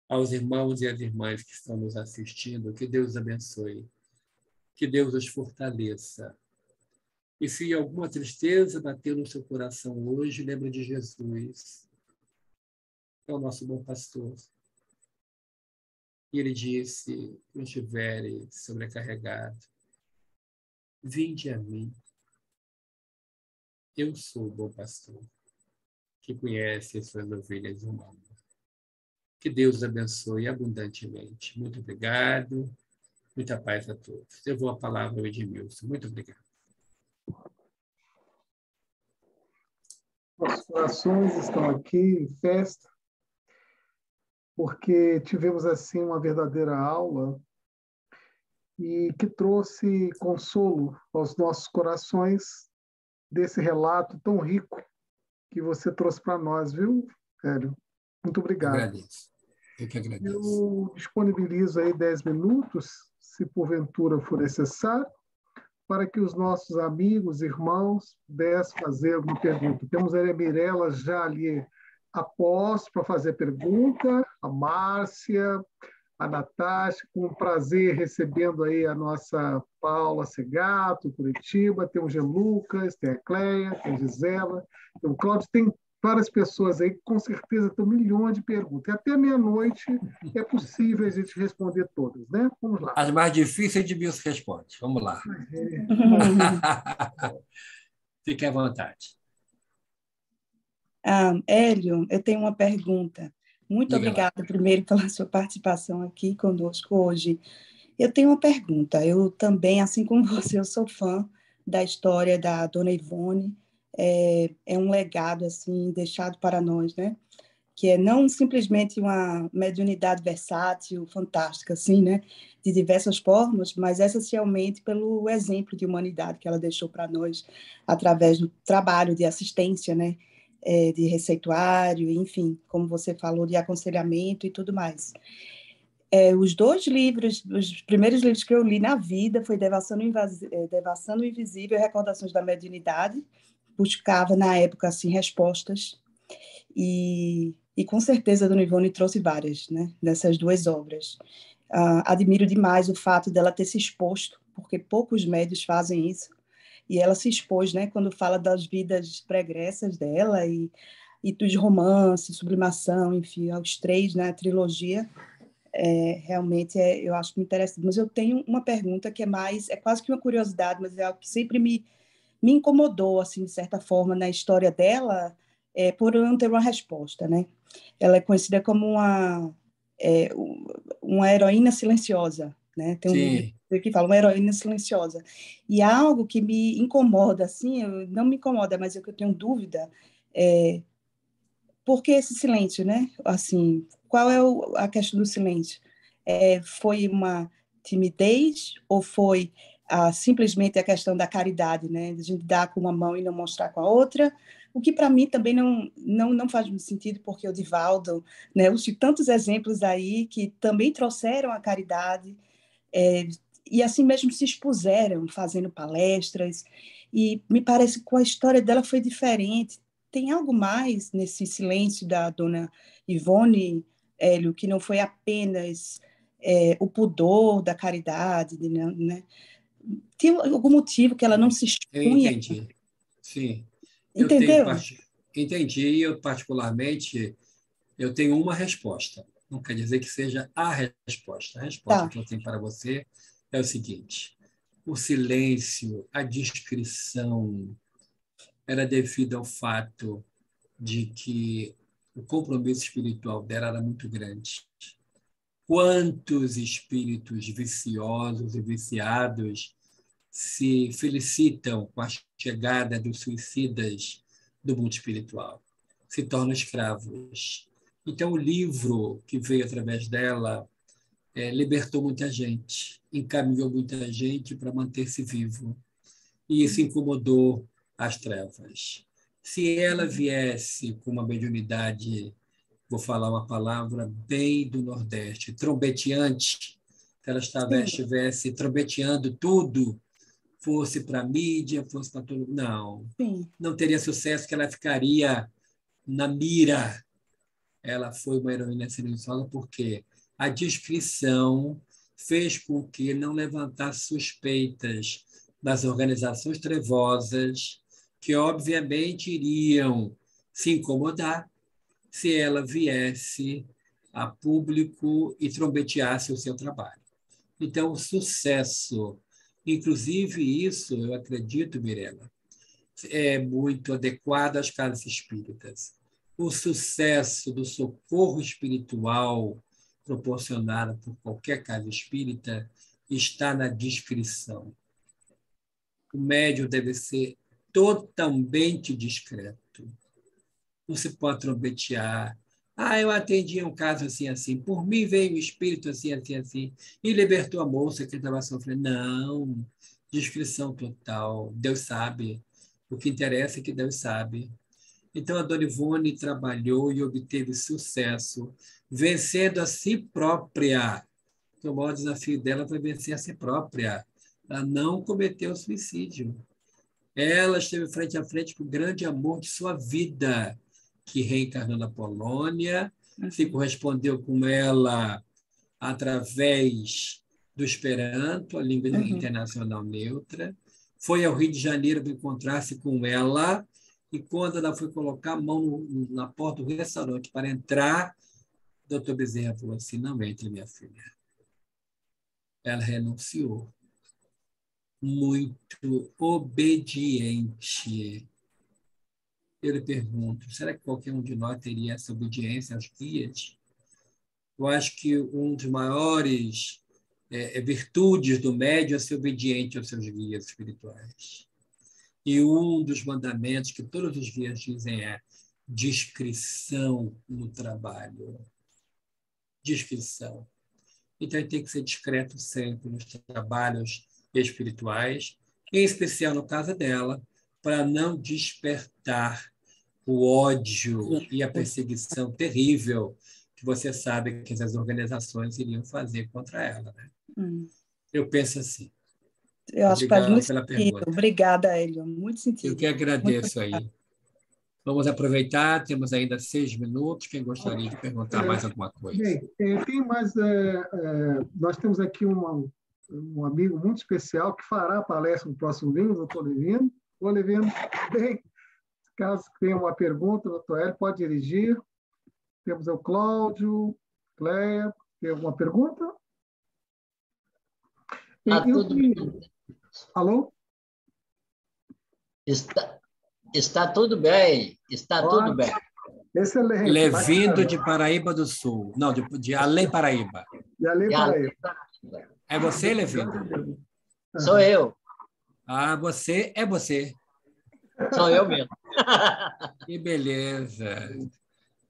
aos irmãos e às irmãs que estão nos assistindo, que Deus abençoe, que Deus os fortaleça. E se alguma tristeza bater no seu coração hoje, lembre de Jesus, que é o nosso bom pastor. E ele disse, quando estiver sobrecarregado, vinde a mim, eu sou o bom pastor, que conhece as suas ovelhas humanas. Que Deus os abençoe abundantemente. Muito obrigado. Muita paz a todos. Eu vou a palavra ao Edmilson. Muito obrigado. Nossos corações estão aqui em festa, porque tivemos assim uma verdadeira aula e que trouxe consolo aos nossos corações desse relato tão rico que você trouxe para nós, viu, Hélio? Muito obrigado. Agradeço. Eu que agradeço. Eu disponibilizo aí 10 minutos, se porventura for necessário, para que os nossos amigos, irmãos, pudessem fazer alguma pergunta. Temos a Mirella já ali após para fazer pergunta, a Márcia, a Natasha, com prazer recebendo aí a nossa Paula Segato, Curitiba, tem o G. Lucas, tem a Cleia, tem a Gisela, tem o Cláudio, tem várias pessoas aí que com certeza tem milhões de perguntas. E até meia-noite é possível a gente responder todas, né? Vamos lá. As mais difíceis de Bills responde. Vamos lá. Fique à vontade. Hélio, eu tenho uma pergunta. Muito obrigada, primeiro, pela sua participação aqui conosco hoje. Eu tenho uma pergunta. Eu também, assim como você, eu sou fã da história da Dona Ivone. É um legado assim deixado para nós, né? Que é não simplesmente uma mediunidade versátil, fantástica, assim, né? De diversas formas, mas essencialmente pelo exemplo de humanidade que ela deixou para nós através do trabalho de assistência, né? De receituário, enfim, como você falou, de aconselhamento e tudo mais. Os dois livros, os primeiros livros que eu li na vida foi Devassando o Invisível e Recordações da Mediunidade. Buscava, na época, assim, respostas e com certeza a Dona Ivone trouxe várias, né, dessas duas obras. Admiro demais o fato dela ter se exposto, porque poucos médios fazem isso, e ela se expôs, né, quando fala das vidas pregressas dela e dos romances, sublimação, enfim, aos três, né, a trilogia, realmente eu acho muito interessante. Mas eu tenho uma pergunta que é quase que uma curiosidade, mas é algo que sempre me incomodou, assim, de certa forma, na história dela, por eu não ter uma resposta, né? Ela é conhecida como uma heroína silenciosa, né? Tem um livro que fala uma heroína silenciosa. E algo que me incomoda, assim, não me incomoda, mas é que eu tenho dúvida, por que esse silêncio, né? Assim, qual é a questão do silêncio? Foi uma timidez ou foi simplesmente a questão da caridade, né? De a gente dar com uma mão e não mostrar com a outra? O que para mim também não faz muito sentido, porque o Divaldo, né? Eu tive tantos exemplos aí que também trouxeram a caridade e assim mesmo se expuseram fazendo palestras, e me parece que a história dela foi diferente. Tem algo mais nesse silêncio da Dona Ivone, Hélio, que não foi apenas o pudor da caridade, né? Tem algum motivo que ela não se expunha? Entendi. Sim. Entendeu? Entendi. E eu, particularmente, eu tenho uma resposta. Não quer dizer que seja a resposta. A resposta que eu tenho para você é o seguinte: o silêncio, a discrição, era devido ao fato de que o compromisso espiritual dela era muito grande. Quantos espíritos viciosos e viciados se felicitam com a chegada dos suicidas do mundo espiritual? Se tornam escravos. Então, o livro que veio através dela libertou muita gente, encaminhou muita gente para manter-se vivo. E isso incomodou as trevas. Se ela viesse com uma mediunidade, vou falar uma palavra bem do Nordeste, trombeteante, se ela estivesse trombeteando tudo, fosse para a mídia, fosse para tudo. Não, não teria sucesso, que ela ficaria na mira. Ela foi uma heroína silenciosa porque a descrição fez com que não levantasse suspeitas das organizações trevosas, que obviamente iriam se incomodar se ela viesse a público e trombeteasse o seu trabalho. Então, o sucesso, inclusive isso, eu acredito, Mirella, é muito adequado às casas espíritas. O sucesso do socorro espiritual proporcionado por qualquer casa espírita está na discrição. O médium deve ser totalmente discreto. Não se pode trombetear. Eu atendi um caso assim, assim. Por mim veio um espírito assim, assim, assim, e libertou a moça que estava sofrendo. Não, discrição total. Deus sabe. O que interessa é que Deus sabe. Então, a Dona Ivone trabalhou e obteve sucesso, vencendo a si própria. O maior desafio dela foi vencer a si própria. Ela não cometeu suicídio. Ela esteve frente a frente com o grande amor de sua vida, que reencarnou na Polônia, se correspondeu com ela através do Esperanto, a língua internacional neutra, foi ao Rio de Janeiro encontrar-se com ela, e quando ela foi colocar a mão na porta do restaurante para entrar, o doutor Bezerra falou assim: não entre, minha filha. Ela renunciou. Muito obediente. Eu lhe pergunto, será que qualquer um de nós teria essa obediência aos guias? Eu acho que um dos maiores virtudes do médium é ser obediente aos seus guias espirituais. E um dos mandamentos que todos os guias dizem é discrição no trabalho. Discrição. Então, ele tem que ser discreto sempre nos trabalhos espirituais, em especial no caso dela, para não despertar o ódio e a perseguição terrível que você sabe que essas organizações iriam fazer contra ela. Né? Eu penso assim. Eu acho que faz muito sentido. Obrigada, Hélio. Muito sentido. Eu que agradeço aí. Vamos aproveitar, temos ainda 6 minutos. Quem gostaria de perguntar mais alguma coisa? Bem, tem mais. Nós temos aqui um amigo muito especial que fará a palestra no próximo domingo, o doutor Levino. Ô, Levino, bem, caso tenha uma pergunta, doutor Hélio, pode dirigir. Temos o Cláudio, Cleia, tem alguma pergunta? Tudo bem. Alô? Está tudo bem, está tudo bem. Excelente. Levindo de Paraíba do Sul. Não, de Além Paraíba. De Além Paraíba. É você, Levindo? Sou eu. Você é você. Sou eu mesmo. Que beleza.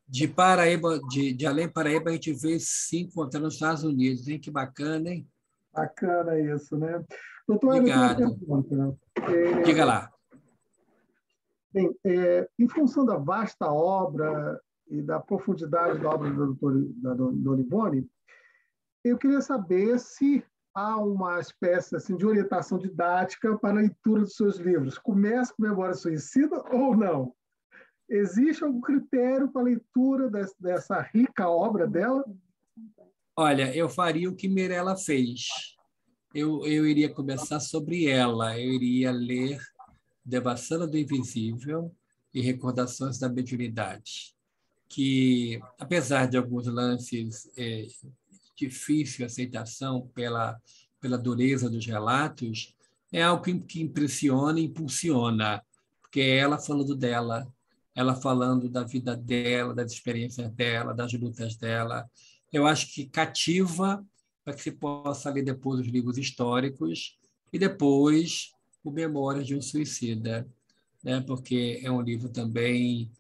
De Paraíba, de Além Paraíba, a gente veio se encontrar nos Estados Unidos, hein? Que bacana, hein? Bacana isso, né? Doutor, obrigado. Diga lá. Bem, em função da vasta obra e da profundidade da obra da Dona Ivone, eu queria saber se há uma espécie assim, de orientação didática para a leitura dos seus livros. Começa com Memória Suicida ou não? Existe algum critério para a leitura dessa rica obra dela? Olha, eu faria o que Mirella fez. Eu iria começar sobre ela. Eu iria ler Devassando do Invisível e Recordações da Mediunidade, que, apesar de alguns lances difícil aceitação pela dureza dos relatos, é algo que impressiona e impulsiona, porque é ela falando dela, ela falando da vida dela, das experiências dela, das lutas dela. Eu acho que cativa para que se possa ler depois os livros históricos e depois o Memórias de um Suicida, né? Porque é um livro também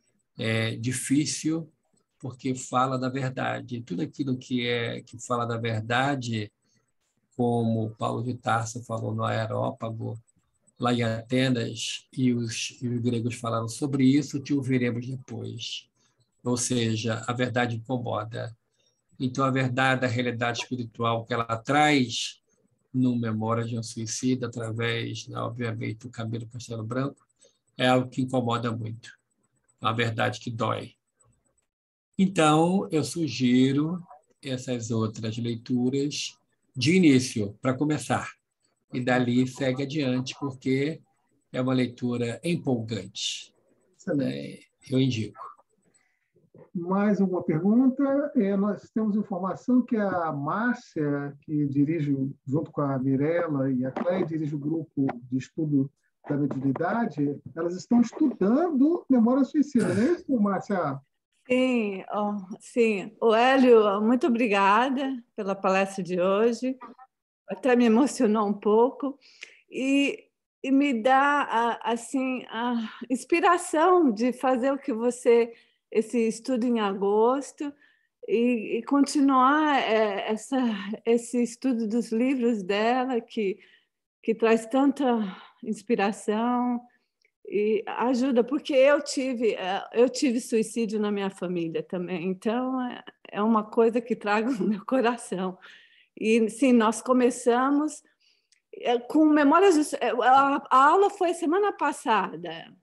difícil, porque fala da verdade. Tudo aquilo que fala da verdade, como Paulo de Tarso falou no Areópago, lá em Atenas, e os gregos falaram sobre isso, te ouviremos depois. Ou seja, a verdade incomoda. Então, a verdade, a realidade espiritual que ela traz no Memória de um Suicida, através, obviamente, do Camilo Castelo Branco, é algo que incomoda muito. É uma verdade que dói. Então, eu sugiro essas outras leituras de início, para começar. E dali segue adiante, porque é uma leitura empolgante. Excelente. Eu indico. Mais uma pergunta. Nós temos informação que a Márcia, que dirige, junto com a Mirella e a Cléia, dirige o grupo de estudo da mediunidade, elas estão estudando memória suicida, não é isso, Márcia? Sim, sim. O Hélio, muito obrigada pela palestra de hoje. Até me emocionou um pouco. E me dá assim a inspiração de fazer o que você esse estudo em agosto e continuar esse estudo dos livros dela que traz tanta inspiração e ajuda, porque eu tive suicídio na minha família também, então é uma coisa que trago no meu coração. E sim, nós começamos com memórias. A aula foi semana passada,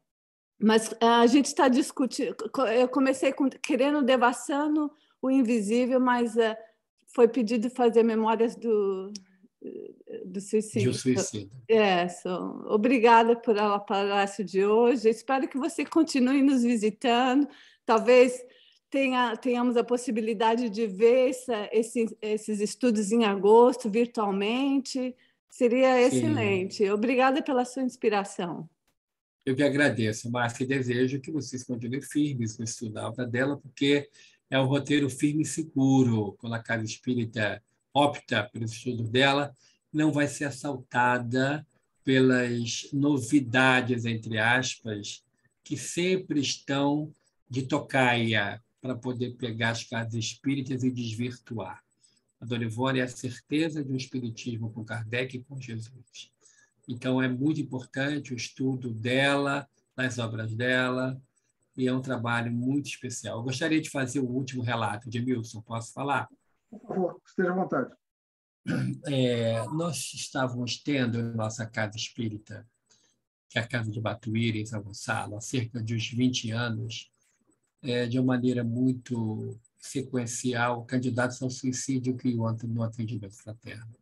mas a gente está discutindo. Eu comecei querendo Devassando o Invisível, mas foi pedido fazer memórias do suicídio. De um suicida. Obrigada pela palestra de hoje. Espero que você continue nos visitando. Talvez tenhamos a possibilidade de ver esses estudos em agosto, virtualmente. Seria excelente. Obrigada pela sua inspiração. Eu que agradeço, Márcia, e desejo que vocês continuem firmes no estudo da obra dela, porque é um roteiro firme e seguro. Quando a Casa Espírita opta pelo estudo dela, não vai ser assaltada pelas novidades, entre aspas, que sempre estão de tocaia para poder pegar as casas espíritas e desvirtuar. A Dona Ivone é a certeza de um espiritismo com Kardec e com Jesus. Então, é muito importante o estudo dela, das obras dela, e é um trabalho muito especial. Eu gostaria de fazer o último relato, Edmilson, posso falar? Por favor, esteja à vontade. Nós estávamos tendo em nossa casa espírita, que é a Casa de Batuíra, em São Gonçalo, há cerca de uns 20 anos, de uma maneira muito sequencial, candidatos ao suicídio que ontem no atendimento fraterno.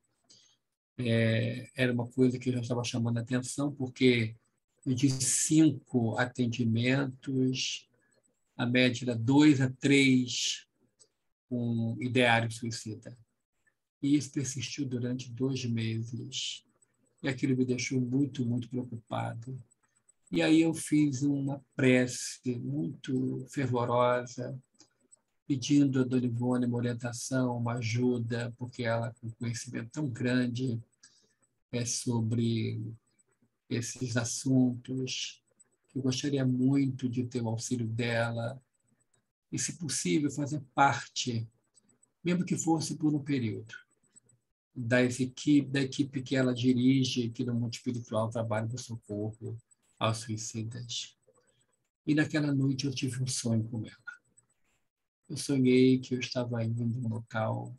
Era uma coisa que já estava chamando a atenção, porque de 5 atendimentos, a média era 2 a 3 com ideário suicida. E isso persistiu durante 2 meses. E aquilo me deixou muito, muito preocupado. E aí eu fiz uma prece muito fervorosa, pedindo a Dona Ivone uma orientação, uma ajuda, porque ela com conhecimento tão grande sobre esses assuntos, que eu gostaria muito de ter o auxílio dela e, se possível, fazer parte, mesmo que fosse por um período, da equipe que ela dirige, que no mundo espiritual trabalha no socorro aos suicidas. E naquela noite eu tive um sonho com ela. Eu sonhei que eu estava indo num local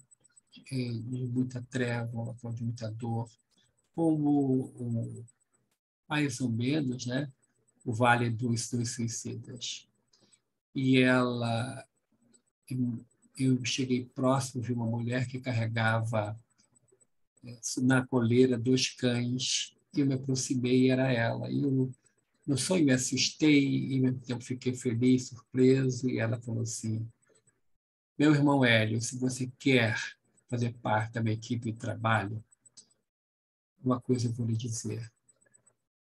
de muita treva, um local de muita dor, como mais ou menos, né, o Vale dos Suicidas. E eu cheguei próximo de uma mulher que carregava na coleira 2 cães, e eu me aproximei e era ela. E no sonho me assustei e, ao mesmo tempo, fiquei feliz, surpreso, e ela falou assim: meu irmão Hélio, se você quer fazer parte da minha equipe de trabalho, uma coisa eu vou lhe dizer: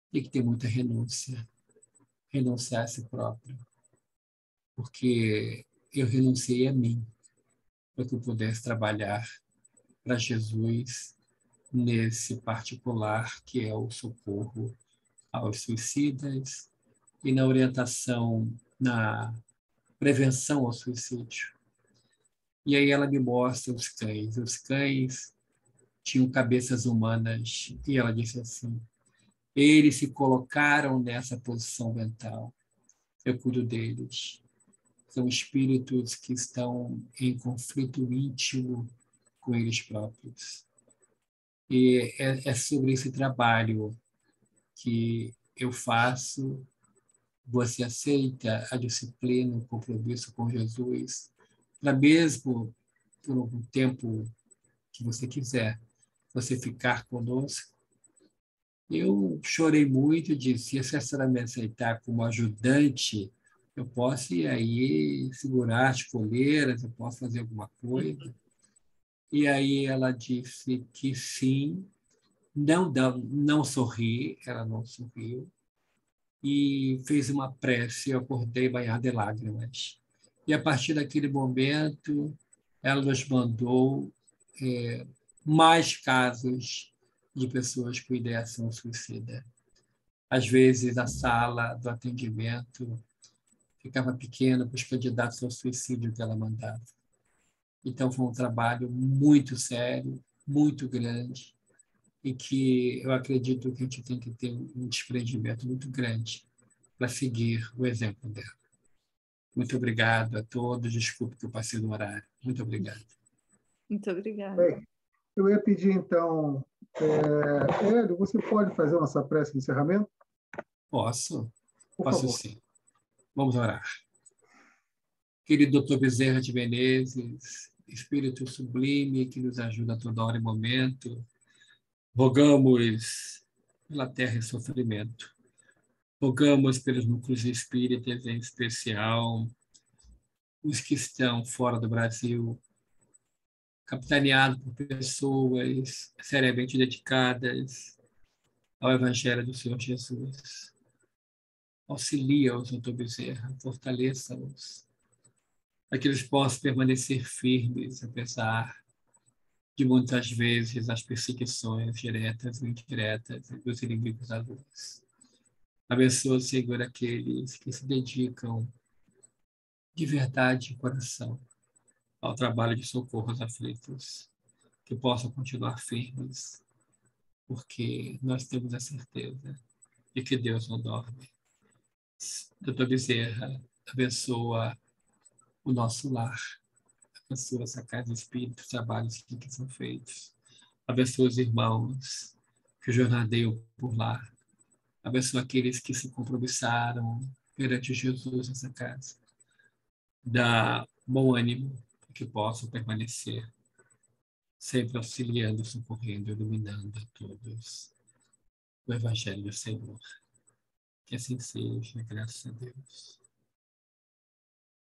tem que ter muita renúncia, renunciar a si próprio, porque eu renunciei a mim para que eu pudesse trabalhar para Jesus nesse particular que é o socorro aos suicidas e na orientação, na prevenção ao suicídio. E aí ela me mostra os cães. Os cães tinham cabeças humanas. E ela disse assim, eles se colocaram nessa posição mental. Eu cuido deles. São espíritos que estão em conflito íntimo com eles próprios. E é sobre esse trabalho que eu faço. Você aceita a disciplina, o compromisso com Jesus, para mesmo por algum tempo que você quiser, você ficar conosco. Eu chorei muito e disse, se a senhora me aceitar como ajudante, eu posso ir aí segurar as coleiras, eu posso fazer alguma coisa. E aí ela disse que sim, não sorri, ela não sorriu, e fez uma prece, eu acordei banhado de lágrimas. E a partir daquele momento, ela nos mandou mais casos de pessoas com ideação suicida. Às vezes, a sala do atendimento ficava pequena para os candidatos ao suicídio que ela mandava. Então, foi um trabalho muito sério, muito grande, e que eu acredito que a gente tem que ter um desprendimento muito grande para seguir o exemplo dela. Muito obrigado a todos. Desculpe que eu passei do horário. Muito obrigado. Muito obrigada. Bem, eu ia pedir, então, Hélio, você pode fazer a nossa prece de encerramento? Posso? Por Posso favor. sim. Vamos orar. Querido Dr. Bezerra de Menezes, Espírito sublime que nos ajuda a toda hora e momento, rogamos pela terra em sofrimento. Rogamos pelos núcleos espíritas, em especial os que estão fora do Brasil, capitaneado por pessoas seriamente dedicadas ao Evangelho do Senhor Jesus. Auxilia-os, doutor Bezerra, fortaleça-os, para que eles possam permanecer firmes, apesar de muitas vezes as perseguições diretas e indiretas dos inimigos da luz. Abençoa, Senhor, aqueles que se dedicam de verdade de coração ao trabalho de socorro aos aflitos, que possam continuar firmes, porque nós temos a certeza de que Deus não dorme. Doutor Bezerra, abençoa o nosso lar, abençoa essa casa espírita, os trabalhos que são feitos, abençoa os irmãos que jornadeiam por lá, abençoa aqueles que se compromissaram perante Jesus nessa casa, dá bom ânimo para que possam permanecer, sempre auxiliando, socorrendo, iluminando a todos o Evangelho do Senhor. Que assim seja, graças a Deus.